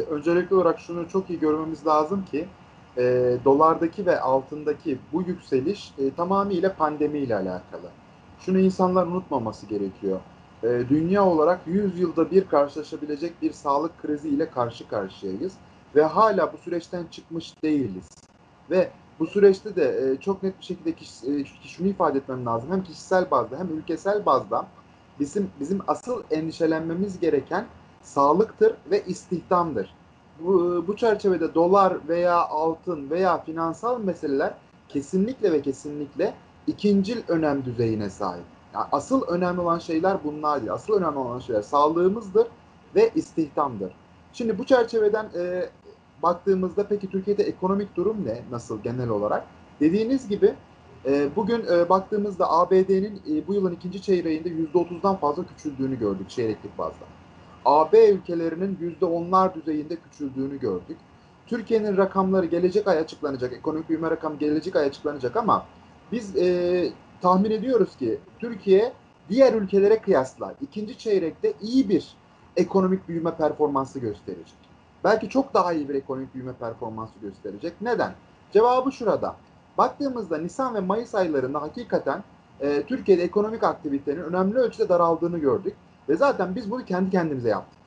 Öncelikli olarak şunu çok iyi görmemiz lazım ki dolardaki ve altındaki bu yükseliş tamamıyla pandemiyle alakalı. Şunu insanlar unutmaması gerekiyor. Dünya olarak 100 yılda bir karşılaşabilecek bir sağlık kriziyle karşı karşıyayız ve hala bu süreçten çıkmış değiliz. Ve bu süreçte de çok net bir şekilde şunu ifade etmem lazım. Hem kişisel bazda hem ülkesel bazda bizim asıl endişelenmemiz gereken sağlıktır ve istihdamdır. Bu çerçevede dolar veya altın veya finansal meseleler kesinlikle ve kesinlikle ikincil önem düzeyine sahip. Yani asıl önemli olan şeyler bunlar değil. Asıl önemli olan şeyler sağlığımızdır ve istihdamdır. Şimdi bu çerçeveden baktığımızda peki Türkiye'de ekonomik durum ne? Nasıl genel olarak? Dediğiniz gibi bugün baktığımızda ABD'nin bu yılın ikinci çeyreğinde %30'dan fazla küçüldüğünü gördük çeyreklik bazda. AB ülkelerinin %10'lar düzeyinde küçüldüğünü gördük. Türkiye'nin rakamları gelecek ay açıklanacak, ekonomik büyüme rakamı gelecek ay açıklanacak ama biz tahmin ediyoruz ki Türkiye diğer ülkelere kıyasla ikinci çeyrekte iyi bir ekonomik büyüme performansı gösterecek. Belki çok daha iyi bir ekonomik büyüme performansı gösterecek. Neden? Cevabı şurada. Baktığımızda Nisan ve Mayıs aylarında hakikaten Türkiye'de ekonomik aktivitenin önemli ölçüde daraldığını gördük. Ve zaten biz bunu kendi kendimize yaptık.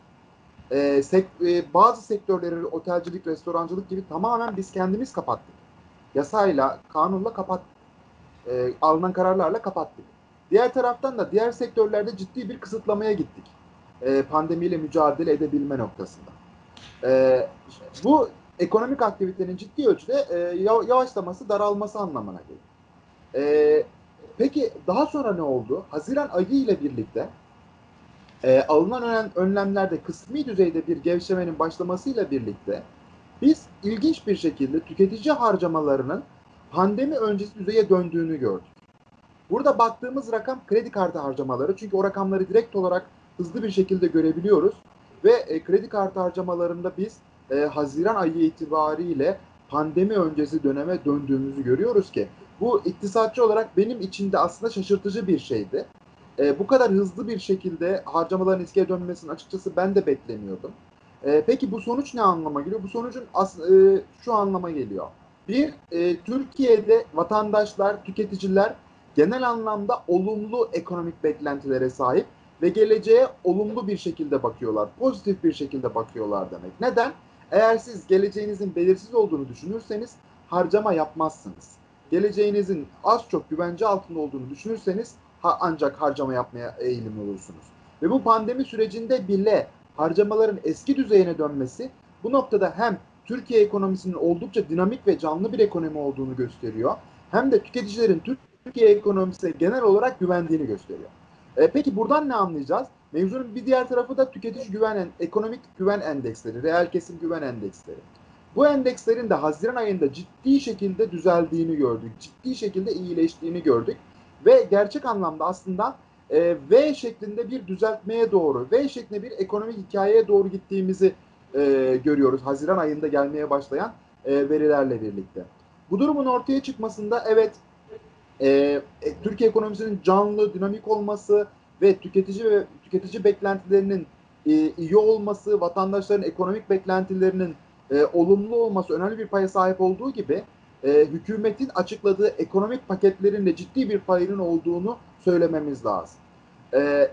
Bazı sektörleri otelcilik, restorancılık gibi tamamen biz kendimiz kapattık. Yasayla, kanunla kapattık. Alınan kararlarla kapattık. Diğer taraftan da diğer sektörlerde ciddi bir kısıtlamaya gittik. Pandemiyle mücadele edebilme noktasında. E, Bu ekonomik aktivitenin ciddi ölçüde yavaşlaması, daralması anlamına geliyor. E, peki daha sonra ne oldu? Haziran ayı ile birlikte alınan önlemlerde kısmi düzeyde bir gevşemenin başlamasıyla birlikte biz ilginç bir şekilde tüketici harcamalarının pandemi öncesi düzeye döndüğünü gördük. Burada baktığımız rakam kredi kartı harcamaları. Çünkü o rakamları direkt olarak hızlı bir şekilde görebiliyoruz. Ve kredi kartı harcamalarında biz Haziran ayı itibariyle pandemi öncesi döneme döndüğümüzü görüyoruz ki bu iktisatçı olarak benim için de aslında şaşırtıcı bir şeydi. Bu kadar hızlı bir şekilde harcamaların eskiye dönmesini açıkçası ben de beklemiyordum. Peki bu sonuç ne anlama geliyor? Bu sonucun şu anlama geliyor. Bir, Türkiye'de vatandaşlar, tüketiciler genel anlamda olumlu ekonomik beklentilere sahip ve geleceğe olumlu bir şekilde bakıyorlar. Pozitif bir şekilde bakıyorlar demek. Neden? Eğer siz geleceğinizin belirsiz olduğunu düşünürseniz harcama yapmazsınız. Geleceğinizin az çok güvence altında olduğunu düşünürseniz ancak harcama yapmaya eğilimli olursunuz. Ve bu pandemi sürecinde bile harcamaların eski düzeyine dönmesi bu noktada hem Türkiye ekonomisinin oldukça dinamik ve canlı bir ekonomi olduğunu gösteriyor. Hem de tüketicilerin Türkiye ekonomisine genel olarak güvendiğini gösteriyor. Peki buradan ne anlayacağız? Mevzunun bir diğer tarafı da tüketici güven, ekonomik güven endeksleri, reel kesim güven endeksleri. Bu endekslerin de Haziran ayında ciddi şekilde düzeldiğini gördük. Ciddi şekilde iyileştiğini gördük. Ve gerçek anlamda aslında V şeklinde bir düzeltmeye doğru, V şeklinde bir ekonomik hikayeye doğru gittiğimizi görüyoruz. Haziran ayında gelmeye başlayan verilerle birlikte. Bu durumun ortaya çıkmasında evet Türkiye ekonomisinin canlı, dinamik olması ve tüketici beklentilerinin iyi olması, vatandaşların ekonomik beklentilerinin olumlu olması önemli bir paya sahip olduğu gibi hükümetin açıkladığı ekonomik paketlerin de ciddi bir payının olduğunu söylememiz lazım.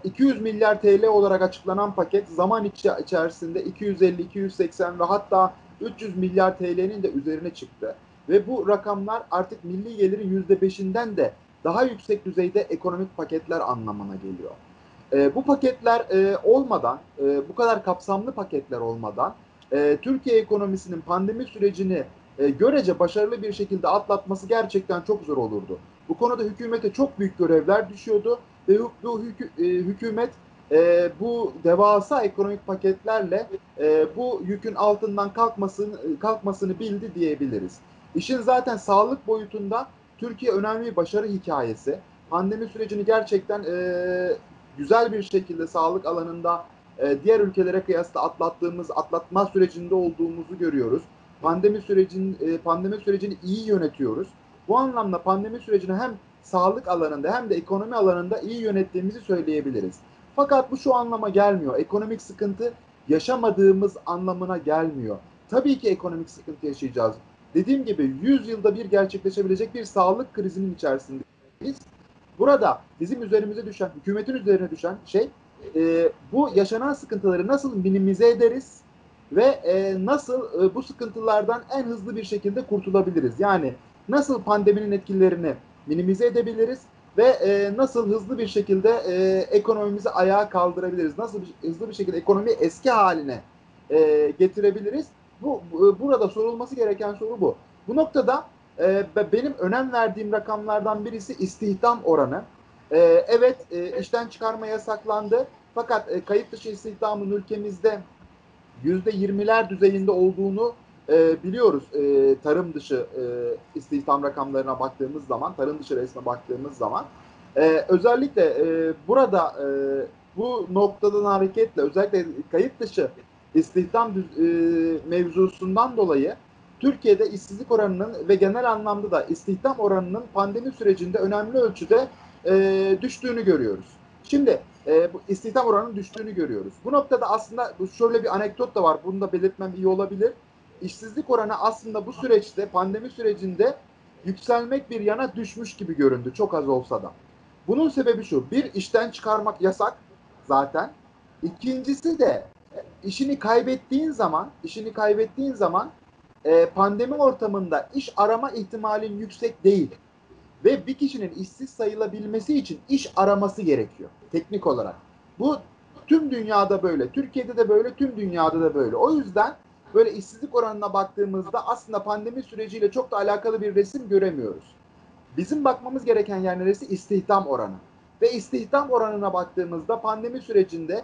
200 milyar TL olarak açıklanan paket zaman içerisinde 250, 280 ve hatta 300 milyar TL'nin de üzerine çıktı. Ve bu rakamlar artık milli gelirin %5'inden de daha yüksek düzeyde ekonomik paketler anlamına geliyor. Bu paketler olmadan, bu kadar kapsamlı paketler olmadan Türkiye ekonomisinin pandemi sürecini görece başarılı bir şekilde atlatması gerçekten çok zor olurdu. Bu konuda hükümete çok büyük görevler düşüyordu ve bu hükümet bu devasa ekonomik paketlerle bu yükün altından kalkmasını bildi diyebiliriz. İşin zaten sağlık boyutunda Türkiye önemli bir başarı hikayesi. Pandemi sürecini gerçekten güzel bir şekilde sağlık alanında diğer ülkelere kıyasla atlatma sürecinde olduğumuzu görüyoruz. Pandemi sürecini iyi yönetiyoruz. Bu anlamda pandemi sürecini hem sağlık alanında hem de ekonomi alanında iyi yönettiğimizi söyleyebiliriz. Fakat bu şu anlama gelmiyor. Ekonomik sıkıntı yaşamadığımız anlamına gelmiyor. Tabii ki ekonomik sıkıntı yaşayacağız. Dediğim gibi 100 yılda bir gerçekleşebilecek bir sağlık krizinin içerisindeyiz. Burada bizim üzerimize düşen, hükümetin üzerine düşen şey bu yaşanan sıkıntıları nasıl minimize ederiz ve nasıl bu sıkıntılardan en hızlı bir şekilde kurtulabiliriz? Yani nasıl pandeminin etkilerini minimize edebiliriz ve nasıl hızlı bir şekilde ekonomimizi ayağa kaldırabiliriz? Nasıl hızlı bir şekilde ekonomiyi eski haline getirebiliriz? Burada sorulması gereken soru bu. Bu noktada benim önem verdiğim rakamlardan birisi istihdam oranı. Evet, işten çıkarma yasaklandı. Fakat kayıt dışı istihdamın ülkemizde %20'ler düzeyinde olduğunu biliyoruz. Tarım dışı istihdam rakamlarına baktığımız zaman, tarım dışı resme baktığımız zaman. Özellikle burada bu noktadan hareketle özellikle kayıt dışı istihdam mevzusundan dolayı Türkiye'de işsizlik oranının ve genel anlamda da istihdam oranının pandemi sürecinde önemli ölçüde düştüğünü görüyoruz. Şimdi bu istihdam oranının düştüğünü görüyoruz. Bu noktada aslında şöyle bir anekdot da var. Bunu da belirtmem iyi olabilir. İşsizlik oranı aslında bu süreçte, pandemi sürecinde yükselmek bir yana düşmüş gibi göründü. Çok az olsa da. Bunun sebebi şu. Bir, işten çıkarmak yasak zaten. İkincisi de işini kaybettiğin zaman pandemi ortamında iş arama ihtimalin yüksek değil. Ve bir kişinin işsiz sayılabilmesi için iş araması gerekiyor teknik olarak. Bu tüm dünyada böyle. Türkiye'de de böyle, tüm dünyada da böyle. O yüzden böyle işsizlik oranına baktığımızda aslında pandemi süreciyle çok da alakalı bir resim göremiyoruz. Bizim bakmamız gereken yer neresi? İstihdam oranı. Ve istihdam oranına baktığımızda pandemi sürecinde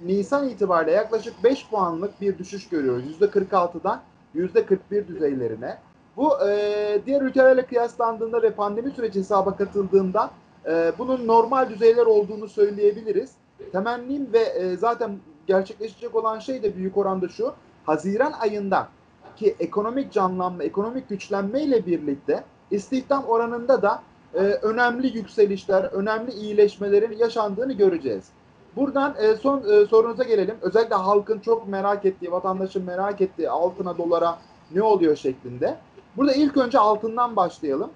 Nisan itibariyle yaklaşık 5 puanlık bir düşüş görüyoruz. %46'dan %41 düzeylerine. Bu diğer ülkelerle kıyaslandığında ve pandemi süreci hesaba katıldığında bunun normal düzeyler olduğunu söyleyebiliriz. Temennim ve zaten gerçekleşecek olan şey de büyük oranda şu. Haziran ayında ki ekonomik canlanma, ekonomik güçlenme ile birlikte istihdam oranında da önemli yükselişler, önemli iyileşmelerin yaşandığını göreceğiz. Buradan son sorunuza gelelim. Özellikle halkın çok merak ettiği, vatandaşın merak ettiği altına, dolara ne oluyor şeklinde. Burada ilk önce altından başlayalım.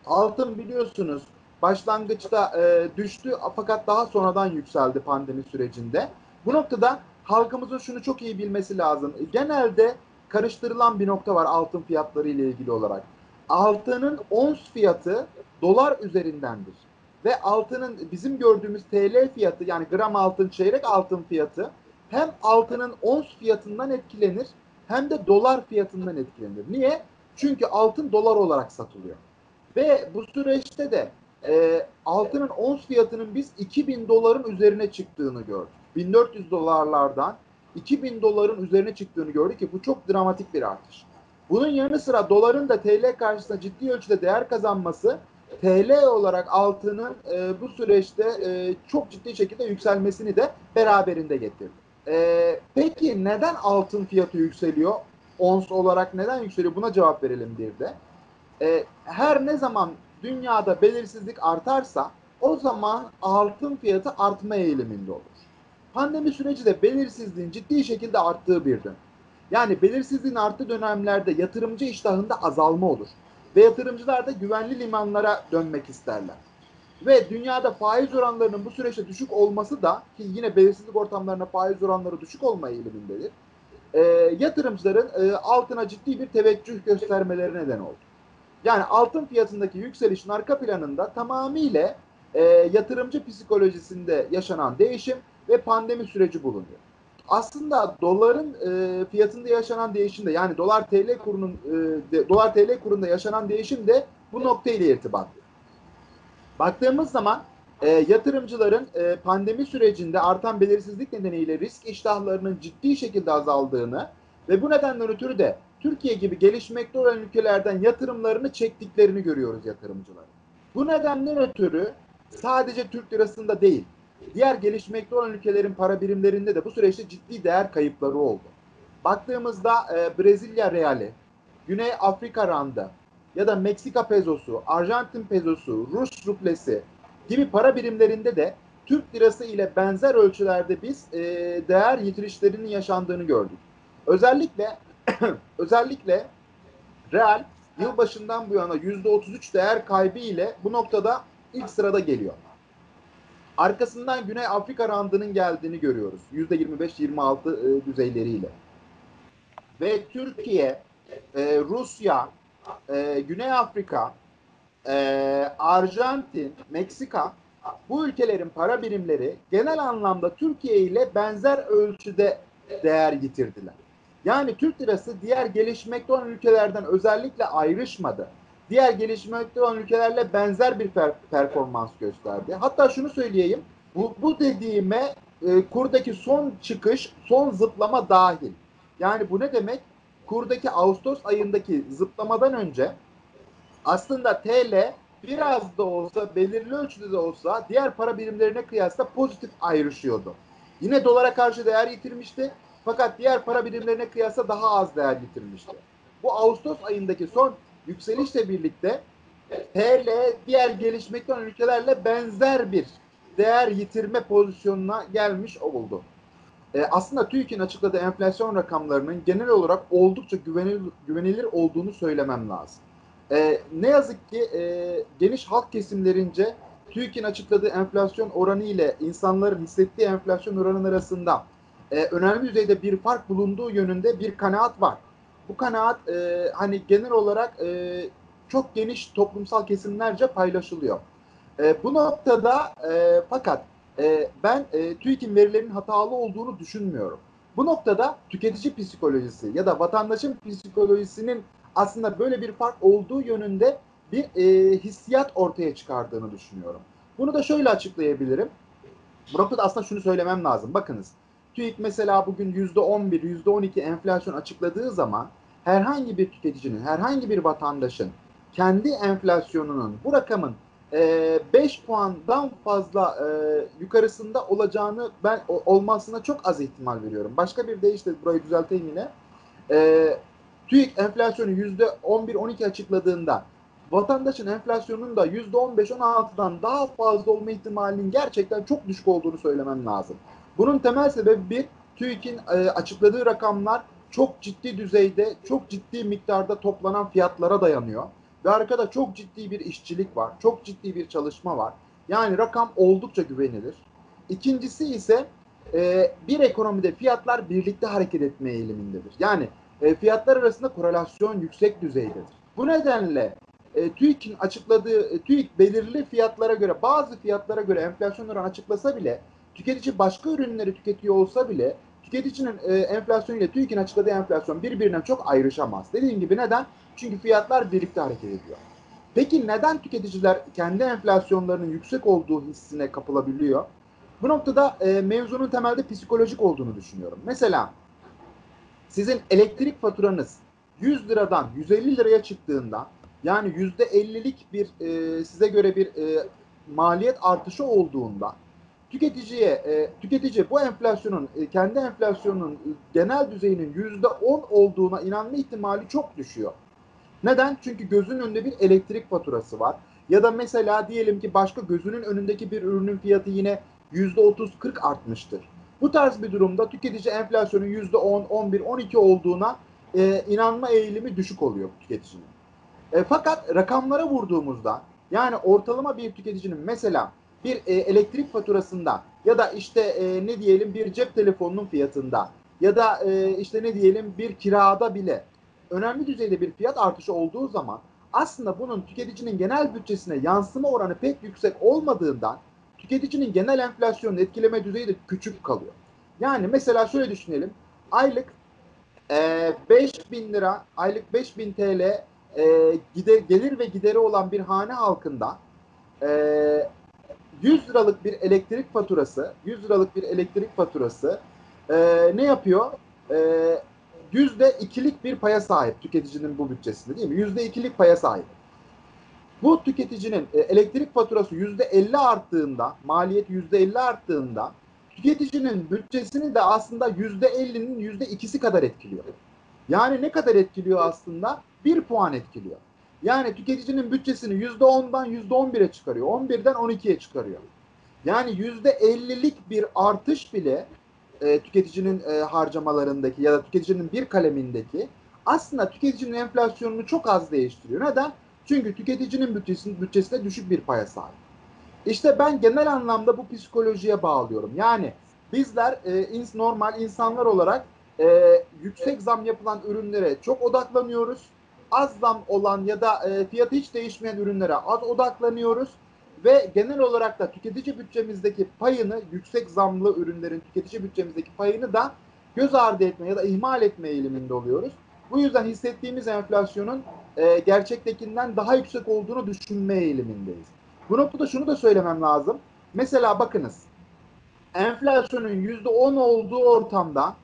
Altın biliyorsunuz başlangıçta düştü fakat daha sonradan yükseldi pandemi sürecinde. Bu noktada halkımızın şunu çok iyi bilmesi lazım. Genelde karıştırılan bir nokta var altın fiyatları ile ilgili olarak. Altının ons fiyatı dolar üzerindendir. Ve altının bizim gördüğümüz TL fiyatı yani gram altın, çeyrek altın fiyatı hem altının ons fiyatından etkilenir hem de dolar fiyatından etkilenir. Niye? Çünkü altın dolar olarak satılıyor. Ve bu süreçte de altının ons fiyatının biz 2000 doların üzerine çıktığını gördük. 1400 dolarlardan 2000 doların üzerine çıktığını gördük ki bu çok dramatik bir artış. Bunun yanı sıra doların da TL karşısında ciddi ölçüde değer kazanması TL olarak altının bu süreçte çok ciddi şekilde yükselmesini de beraberinde getirdi. Peki neden altın fiyatı yükseliyor? Ons olarak neden yükseliyor? Buna cevap verelim bir de. Her ne zaman dünyada belirsizlik artarsa o zaman altın fiyatı artma eğiliminde olur. Pandemi süreci de belirsizliğin ciddi şekilde arttığı bir dönem. Yani belirsizliğin arttığı dönemlerde yatırımcı iştahında azalma olur. Ve yatırımcılar da güvenli limanlara dönmek isterler. Ve dünyada faiz oranlarının bu süreçte düşük olması da ki yine belirsizlik ortamlarında faiz oranları düşük olma eğilimindedir. Yatırımcıların altına ciddi bir teveccüh göstermeleri neden oldu. Yani altın fiyatındaki yükselişin arka planında tamamıyla yatırımcı psikolojisinde yaşanan değişim ve pandemi süreci bulunuyor. Aslında doların fiyatında yaşanan değişim de yani dolar TL kurunda yaşanan değişim de bu noktayla irtibatlı. Baktığımız zaman yatırımcıların pandemi sürecinde artan belirsizlik nedeniyle risk iştahlarının ciddi şekilde azaldığını ve bu nedenden ötürü de Türkiye gibi gelişmekte olan ülkelerden yatırımlarını çektiklerini görüyoruz yatırımcıların. Bu nedenden ötürü sadece Türk lirasında değil, diğer gelişmekte olan ülkelerin para birimlerinde de bu süreçte ciddi değer kayıpları oldu. Baktığımızda Brezilya reali, Güney Afrika randı ya da Meksika pezosu, Arjantin pezosu, Rus rublesi gibi para birimlerinde de Türk lirası ile benzer ölçülerde biz değer yitirişlerinin yaşandığını gördük. Özellikle özellikle Real yılbaşından bu yana %33 değer kaybı ile bu noktada ilk sırada geliyor. Arkasından Güney Afrika randının geldiğini görüyoruz. %25-26 düzeyleriyle. Ve Türkiye, Rusya, Güney Afrika, Arjantin, Meksika, bu ülkelerin para birimleri genel anlamda Türkiye ile benzer ölçüde değer yitirdiler. Yani Türk lirası diğer gelişmekte olan ülkelerden özellikle ayrışmadı. Diğer gelişmekte olan ülkelerle benzer bir performans gösterdi. Hatta şunu söyleyeyim, bu dediğime kurdaki son çıkış, son zıplama dahil. Yani bu ne demek? Kurdaki Ağustos ayındaki zıplamadan önce aslında TL biraz da olsa, belirli ölçüde de olsa diğer para birimlerine kıyasla pozitif ayrışıyordu. Yine dolara karşı değer yitirmişti. Fakat diğer para birimlerine kıyasla daha az değer yitirmişti. Bu Ağustos ayındaki son yükselişle birlikte TL diğer gelişmekte olan ülkelerle benzer bir değer yitirme pozisyonuna gelmiş oldu. Aslında TÜİK'in açıkladığı enflasyon rakamlarının genel olarak oldukça güvenilir olduğunu söylemem lazım. Ne yazık ki geniş halk kesimlerince TÜİK'in açıkladığı enflasyon oranı ile insanların hissettiği enflasyon oranı arasında önemli düzeyde bir fark bulunduğu yönünde bir kanaat var. Bu kanaat hani genel olarak çok geniş toplumsal kesimlerce paylaşılıyor. Bu noktada fakat ben TÜİK'in verilerinin hatalı olduğunu düşünmüyorum. Bu noktada tüketici psikolojisi ya da vatandaşın psikolojisinin aslında böyle bir fark olduğu yönünde bir hissiyat ortaya çıkardığını düşünüyorum. Bunu da şöyle açıklayabilirim. Bu noktada aslında şunu söylemem lazım. Bakınız, TÜİK mesela bugün %11, %12 enflasyon açıkladığı zaman herhangi bir tüketicinin, herhangi bir vatandaşın kendi enflasyonunun bu rakamın 5 puandan fazla yukarısında olacağını ben olmasına çok az ihtimal veriyorum. Başka bir deyişle burayı düzelteyim yine. TÜİK enflasyonu %11-12 açıkladığında vatandaşın enflasyonunun da %15-16'dan daha fazla olma ihtimalinin gerçekten çok düşük olduğunu söylemem lazım. Bunun temel sebebi bir, TÜİK'in açıkladığı rakamlar çok ciddi düzeyde, çok ciddi miktarda toplanan fiyatlara dayanıyor. Ve arkada çok ciddi bir işçilik var, çok ciddi bir çalışma var. Yani rakam oldukça güvenilir. İkincisi ise bir ekonomide fiyatlar birlikte hareket etme eğilimindedir. Yani fiyatlar arasında korelasyon yüksek düzeydedir. Bu nedenle TÜİK'in açıkladığı, TÜİK belirli fiyatlara göre, bazı fiyatlara göre enflasyon oranı açıklasa bile, tüketici başka ürünleri tüketiyor olsa bile, tüketicinin enflasyonu ile TÜİK'in açıkladığı enflasyon birbirinden çok ayrışamaz. Dediğim gibi neden? Çünkü fiyatlar birlikte hareket ediyor. Peki neden tüketiciler kendi enflasyonlarının yüksek olduğu hissine kapılabiliyor? Bu noktada mevzunun temelde psikolojik olduğunu düşünüyorum. Mesela sizin elektrik faturanız 100 liradan 150 liraya çıktığında, yani %50'lik bir size göre bir maliyet artışı olduğunda tüketici bu enflasyonun kendi enflasyonunun genel düzeyinin %10 olduğuna inanma ihtimali çok düşüyor. Neden? Çünkü gözünün önünde bir elektrik faturası var. Ya da mesela diyelim ki başka gözünün önündeki bir ürünün fiyatı yine %30-40 artmıştır. Bu tarz bir durumda tüketici enflasyonun %10, 11, 12 olduğuna inanma eğilimi düşük oluyor tüketicinin. Fakat rakamlara vurduğumuzda, yani ortalama bir tüketicinin mesela bir elektrik faturasında ya da işte ne diyelim bir cep telefonunun fiyatında ya da işte ne diyelim bir kirada bile önemli düzeyde bir fiyat artışı olduğu zaman aslında bunun tüketicinin genel bütçesine yansıma oranı pek yüksek olmadığından tüketicinin genel enflasyonu etkileme düzeyi de küçük kalıyor. Yani mesela şöyle düşünelim. Aylık 5.000 lira, aylık 5.000 TL gelir ve gideri olan bir hane halkında e, 100 liralık bir elektrik faturası, 100 liralık bir elektrik faturası ne yapıyor? %2'lik bir paya sahip tüketicinin bu bütçesinde, değil mi? %2'lik paya sahip. Bu tüketicinin elektrik faturası %50 arttığında, maliyet %50 arttığında tüketicinin bütçesini de aslında %50'nin %2'si kadar etkiliyor. Yani ne kadar etkiliyor aslında? 1 puan etkiliyor. Yani tüketicinin bütçesini %10'dan %11'e çıkarıyor. 11'den 12'ye çıkarıyor. Yani %50'lik bir artış bile tüketicinin harcamalarındaki ya da tüketicinin bir kalemindeki aslında tüketicinin enflasyonunu çok az değiştiriyor. Neden? Çünkü tüketicinin bütçesinde düşük bir paya sahip. İşte ben genel anlamda bu psikolojiye bağlıyorum. Yani bizler normal insanlar olarak yüksek zam yapılan ürünlere çok odaklanıyoruz. Az zam olan ya da fiyatı hiç değişmeyen ürünlere az odaklanıyoruz. Ve genel olarak da tüketici bütçemizdeki payını, yüksek zamlı ürünlerin tüketici bütçemizdeki payını da göz ardı etme ya da ihmal etme eğiliminde oluyoruz. Bu yüzden hissettiğimiz enflasyonun gerçektekinden daha yüksek olduğunu düşünme eğilimindeyiz. Bu noktada şunu da söylemem lazım. Mesela bakınız, enflasyonun %10 olduğu ortamda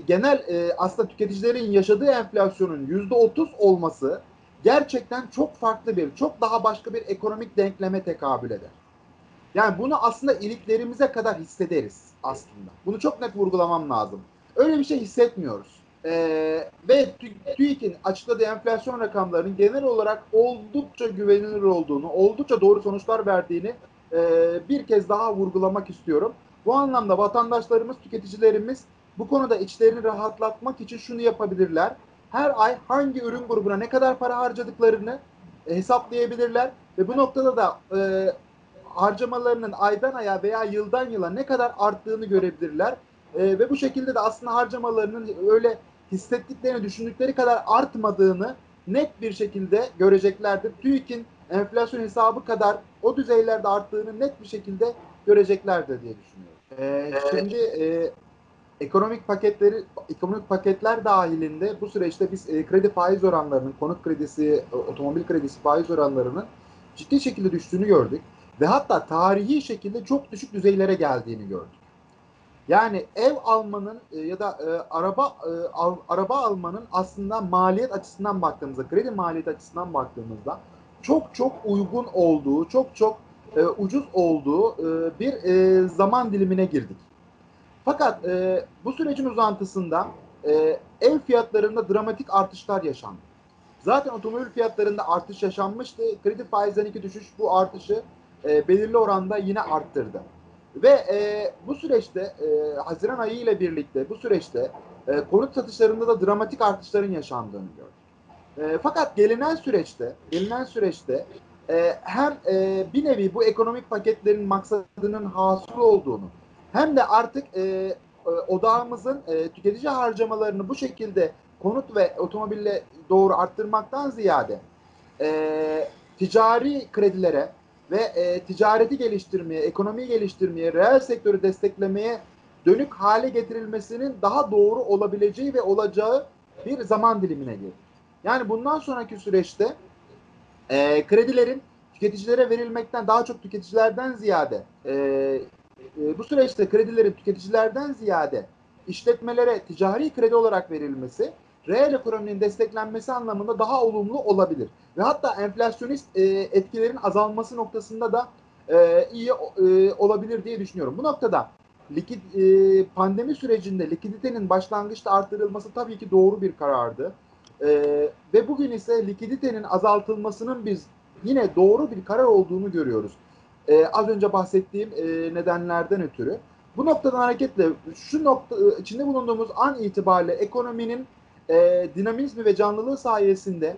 genel aslında tüketicilerin yaşadığı enflasyonun %30 olması gerçekten çok farklı çok daha başka bir ekonomik denkleme tekabül eder. Yani bunu aslında iliklerimize kadar hissederiz aslında. Bunu çok net vurgulamam lazım. Öyle bir şey hissetmiyoruz. Ve TÜİK'in açıkladığı enflasyon rakamlarının genel olarak oldukça güvenilir olduğunu, oldukça doğru sonuçlar verdiğini bir kez daha vurgulamak istiyorum. Bu anlamda vatandaşlarımız, tüketicilerimiz bu konuda içlerini rahatlatmak için şunu yapabilirler. Her ay hangi ürün grubuna ne kadar para harcadıklarını hesaplayabilirler ve bu noktada da harcamalarının aydan aya veya yıldan yıla ne kadar arttığını görebilirler. Ve bu şekilde de aslında harcamalarının öyle hissettiklerini düşündükleri kadar artmadığını net bir şekilde göreceklerdir. TÜİK'in enflasyon hesabı kadar o düzeylerde arttığını net bir şekilde göreceklerdir diye düşünüyorum. Şimdi ekonomik paketler dahilinde bu süreçte biz kredi faiz oranlarının, konut kredisi, otomobil kredisi faiz oranlarının ciddi şekilde düştüğünü gördük ve hatta tarihi şekilde çok düşük düzeylere geldiğini gördük. Yani ev almanın ya da araba almanın aslında maliyet açısından baktığımızda, kredi maliyeti açısından baktığımızda çok çok uygun olduğu, çok çok ucuz olduğu bir zaman dilimine girdik. Fakat bu sürecin uzantısında ev fiyatlarında dramatik artışlar yaşandı. Zaten otomobil fiyatlarında artış yaşanmıştı. Kredi faizlerindeki düşüş bu artışı belirli oranda yine arttırdı. Ve bu süreçte Haziran ayı ile birlikte bu süreçte konut satışlarında da dramatik artışların yaşandığını gördük. Fakat gelinen süreçte hem bir nevi bu ekonomik paketlerin maksadının hasıl olduğunu hem de artık odağımızın tüketici harcamalarını bu şekilde konut ve otomobille doğru arttırmaktan ziyade ticari kredilere ve ticareti geliştirmeye, ekonomiyi geliştirmeye, reel sektörü desteklemeye dönük hale getirilmesinin daha doğru olabileceği ve olacağı bir zaman dilimine girdi. Yani bundan sonraki süreçte kredilerin tüketicilere verilmekten daha çok tüketicilerden ziyade bu süreçte kredilerin tüketicilerden ziyade işletmelere ticari kredi olarak verilmesi reel ekonominin desteklenmesi anlamında daha olumlu olabilir. Ve hatta enflasyonist etkilerin azalması noktasında da iyi olabilir diye düşünüyorum. Bu noktada pandemi sürecinde likiditenin başlangıçta artırılması tabii ki doğru bir karardı. Ve bugün ise likiditenin azaltılmasının biz yine doğru bir karar olduğunu görüyoruz. Az önce bahsettiğim nedenlerden ötürü. Bu noktadan hareketle içinde bulunduğumuz an itibariyle ekonominin dinamizmi ve canlılığı sayesinde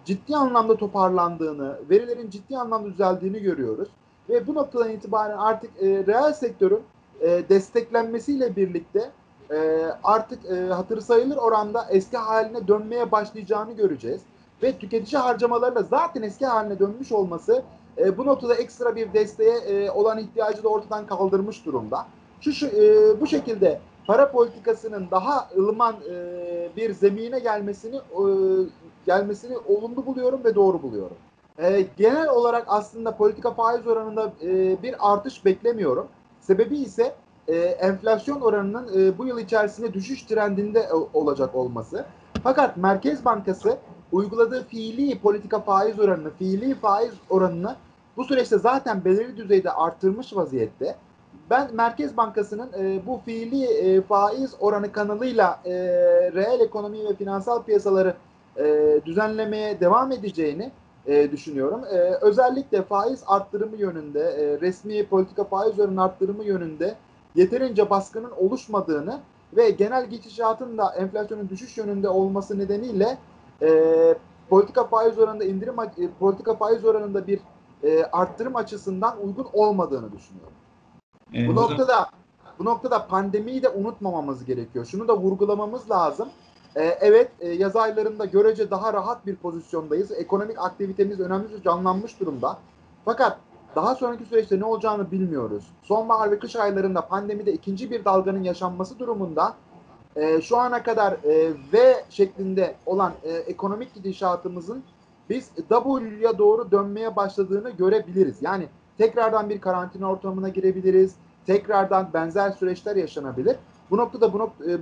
ciddi anlamda toparlandığını, verilerin ciddi anlamda düzeldiğini görüyoruz. Ve bu noktadan itibaren artık reel sektörün desteklenmesiyle birlikte artık hatırı sayılır oranda eski haline dönmeye başlayacağını göreceğiz. Ve tüketici harcamaları da zaten eski haline dönmüş olması bu noktada ekstra bir desteğe olan ihtiyacı da ortadan kaldırmış durumda. Bu şekilde para politikasının daha ılıman bir zemine gelmesini olumlu buluyorum ve doğru buluyorum. Genel olarak aslında politika faiz oranında bir artış beklemiyorum. Sebebi ise enflasyon oranının bu yıl içerisinde düşüş trendinde olacak olması. Fakat Merkez Bankası uyguladığı fiili faiz oranını bu süreçte zaten belirli düzeyde arttırmış vaziyette. Ben Merkez Bankası'nın bu fiili faiz oranı kanalıyla reel ekonomi ve finansal piyasaları düzenlemeye devam edeceğini düşünüyorum. Özellikle faiz arttırımı yönünde, resmi politika faiz oranı arttırımı yönünde yeterince baskının oluşmadığını ve genel gidişatın da enflasyonun düşüş yönünde olması nedeniyle e, politika faiz oranında politika faiz oranında bir arttırım açısından uygun olmadığını düşünüyorum. Bu Hocam, noktada pandemiyi de unutmamamız gerekiyor. Şunu da vurgulamamız lazım. Evet, yaz aylarında görece daha rahat bir pozisyondayız. Ekonomik aktivitemiz önemli canlanmış durumda. Fakat daha sonraki süreçte ne olacağını bilmiyoruz. Sonbahar ve kış aylarında pandemide ikinci bir dalganın yaşanması durumunda şu ana kadar V şeklinde olan ekonomik gidişatımızın biz W'ya doğru dönmeye başladığını görebiliriz. Yani tekrardan bir karantina ortamına girebiliriz. Tekrardan benzer süreçler yaşanabilir. Bu noktada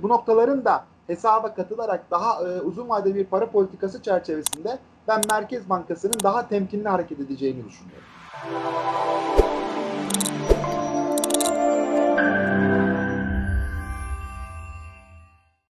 bu noktaların da hesaba katılarak daha uzun vadeli bir para politikası çerçevesinde ben Merkez Bankası'nın daha temkinli hareket edeceğini düşünüyorum.